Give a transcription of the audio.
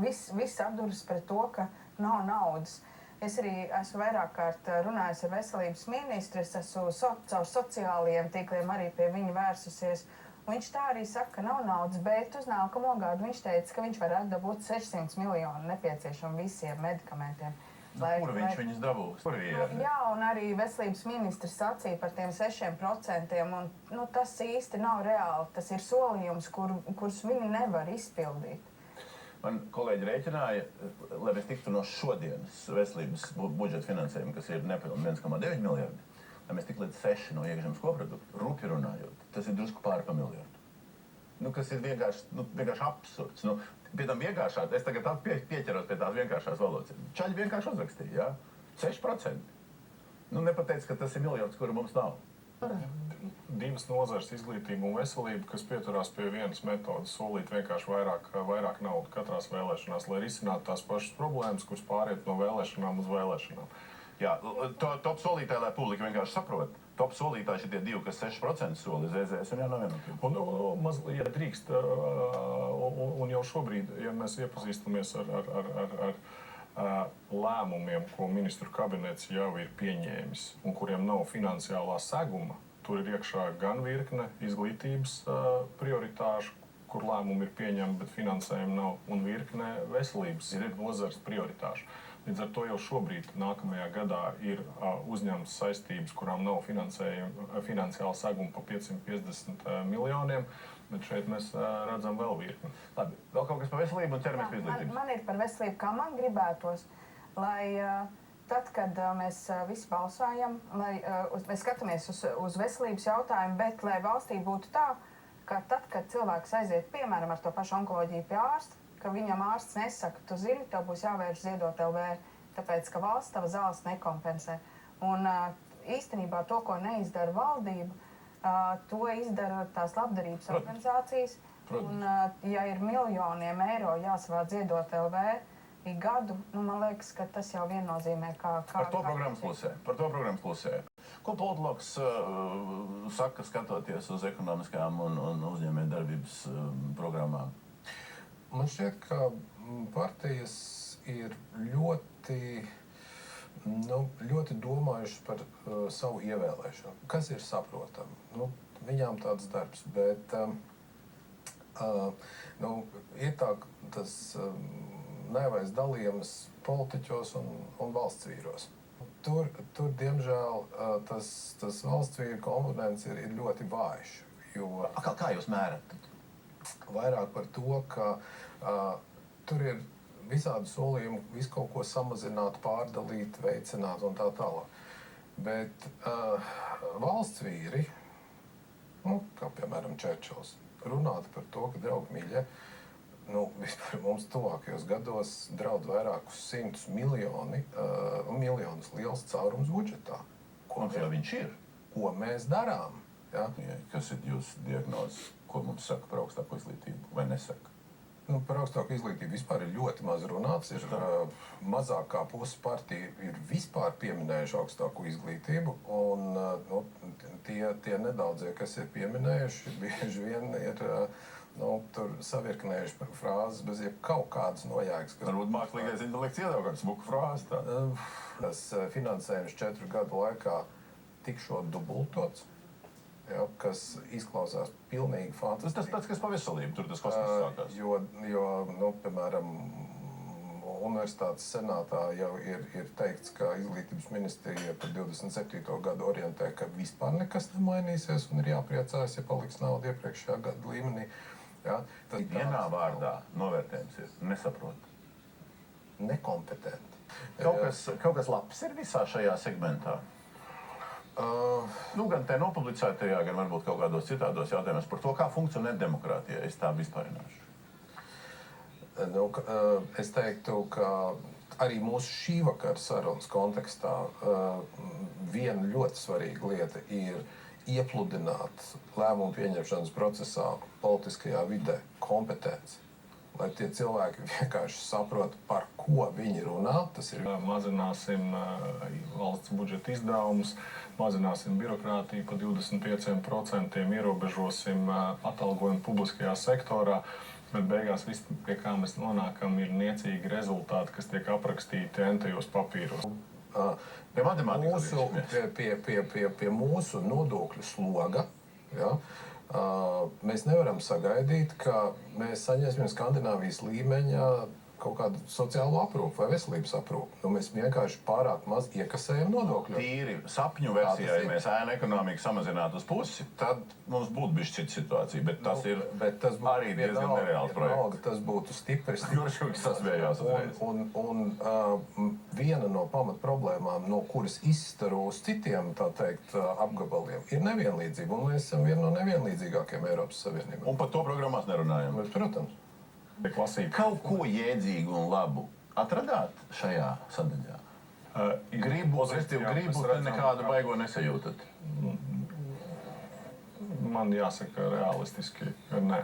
viss atduras pret to, ka nav naudas. Es arī esmu vairāk kārt runājusi ar veselības ministru, es esmu caur sociālajiem tīkliem arī pie viņa vērsusies. Viņš tā arī saka, ka nav naudas, bet uz nākamo gadu viņš teica, ka viņš varētu dabūt 600 miljonu nepieciešam visiem medikamentiem. Kur viņš viņus dabūs? Jā, un arī veselības ministrs sacīja par tiem 6%, un tas īsti nav reāli. Tas ir solījums, kurus viņi nevar izpildīt. Man kolēģi rēķināja, lai mēs tiktu no šodienas veselības budžeta finansējuma, kas ir nepilni 1,9 miljardi, lai mēs tiktu līdz 6 no iekšzemes koprodukta, rupji runājot, tas ir drusku pāri pa miljardu. Kas ir vienkārši absurds. Pie tam vienkāršā, es tagad pieķeros pie tās vienkāršās valodas. Čaļi vienkārši uzrakstīja, jā? 6%. Nepateic, ka tas ir miljards, kuru mums nav. Divas nozares, izglītība un veselība, kas pieturās pie vienas metodas, solīt vienkārši vairāk naudu katrās vēlēšanās, lai risinātu tās pašas problēmas, kuras pāriet no vēlēšanām uz vēlēšanām. Jā, top solītāji, lai publika vienkārši saprot. Top solītāji šitie divi, kas 6% soli ZZS un jānovienot. Un mazliet drīkst, un jau šobrīd, ja mēs iepazīstamies ar lēmumiem, ko ministru kabinets jau ir pieņēmis un kuriem nav finansiālā seguma, tur ir iekšā gan virkne izglītības prioritāšu, kur lēmumi ir pieņemti, bet finansējumi nav, un virkne veselības nozares prioritāšu. Līdz ar to jau šobrīd nākamajā gadā ir uzņemtas saistības, kurām nav finansiāla seguma pa 550 miljoniem, bet šeit mēs redzam vēl virkni. Labi, vēl kaut kas par veselību un ķeramies pie izglītības. Man ir par veselību, kā man gribētos, lai tad, kad mēs visi balsājam, lai mēs skatāmies uz veselības jautājumu, bet lai valstī būtu tā, ka tad, kad cilvēks aiziet, piemēram, ar to pašu onkoloģiju pie ārsta, ka viņam ārsts nesaka, tu zini, tev būs jāvērš ziedot LV, tāpēc, ka valsts tava zāles nekompensē. Un īstenībā to, ko neizdara valdība, to izdara tās labdarības organizācijas. Un, ja ir miljoniem eiro jāsavāc ziedot LV ik gadu, man liekas, ka tas jau viennozīmē, kā... Par to programmas klusē. Ko politologs saka, skatoties uz ekonomiskām un uzņēmējdarbības programmām? Man šķiet, ka partijas ir ļoti domājušas par savu ievēlēšanu, kas ir saprotami. Viņām tāds darbs, bet ir tas nevais dalījums politiķos un valsts vīros. Tur diemžēl, tas valsts vīru komponents ir ļoti vājš. Kā jūs mērat? Vairāk par to, ka tur ir visādi solījumi, visu kaut ko samazināt, pārdalīt, veicināt un tā tālāk. Bet valsts vīri, kā piemēram Čerčils, runātu par to, ka, draugi mīļie, vispār mums tuvākajos gados draud vairākus 100 miljonus liels caurums budžetā. Ko viņš ir? Ko mēs darām? Ja? Kas ir jūsu diagnozes? Ko mums saka par augstāko izglītību, vai nesaka? Par augstāko izglītību vispār ir ļoti maz runāts. Mazāk kā pusi partija ir vispār pieminējuši augstāko izglītību, un tie nedaudzie, kas ir pieminējuši, bieži vien ir tur savirknējuši frāzes bez kaut kādas nojēgas. Varbūt mākslīgais intelekts iedod kādu smuku frāzi tā. Tas finansējums 4 gadu laikā tikšot dubultots. Ja, kas izklausās pilnīgi fantastiski. Tas tāds, kas pa veselību, tur tas kosmos sākās. Jo piemēram, universitātes senātā jau ir teikts, ka izglītības ministrija par 27. gadu orientē, ka vispār nekas nemainīsies un ir jāpriecājas, ja paliks nauda iepriekšējā gada līmenī. Ja, vienā vārdā novērtējums ir nesaprot. Nekompetenti. Kaut kas labs ir visā šajā segmentā? Gan te nopublicētajā, gan varbūt kaut kādos citādos jautājumos par to, kā funkcionē demokrātija. Es tā vispārināšu. Es teiktu, ka arī mūsu šī vakara sarunas kontekstā viena ļoti svarīga lieta ir iepludināt lēmumu pieņemšanas procesā politiskajā vidē kompetenci. Lai tie cilvēki vienkārši saprot, par ko viņi runā. Tas ir mazināsim valsts budžeta izdevumus, mazināsim birokrātiju pa 25%, ierobežosim atalgojumu publiskajā sektorā. Bet beigās viss, pie kā mēs nonākam, ir niecīgi rezultāti, kas tiek aprakstīti entajos papīros. Pie matemātikas Pie mūsu nodokļu sloga, ja, mēs nevaram sagaidīt, ka mēs saņemsim Skandināvijas līmeņa kaut kādu sociālo aprūpu vai veselības aprūpu. Nu, mēs vienkārši pārāk maz iekasējam nodokļu. Tīri sapņu versijā, ja mēs ēnu ekonomiku samazinātu uz pusi, tad mums būtu bišķi cita situācija, bet tas ir arī diezgan nereāls projekts. Tas būtu stipri. Juršuks sasvējās uzreiz. Un viena no pamat problēmām, no kuras izstaro uz citiem, tā teikt, apgabaliem, ir nevienlīdzība. Un mēs esam viena no nevienlīdzīgākajām Eiropas Savienībā. Un par to programmās nerunājam. Protams. Kaut ko jēdzīgu un labu atradāt šajā sadaļā? Gribu, tad nekādu baigo nesajūtat? Man jāsaka realistiski, ka nē.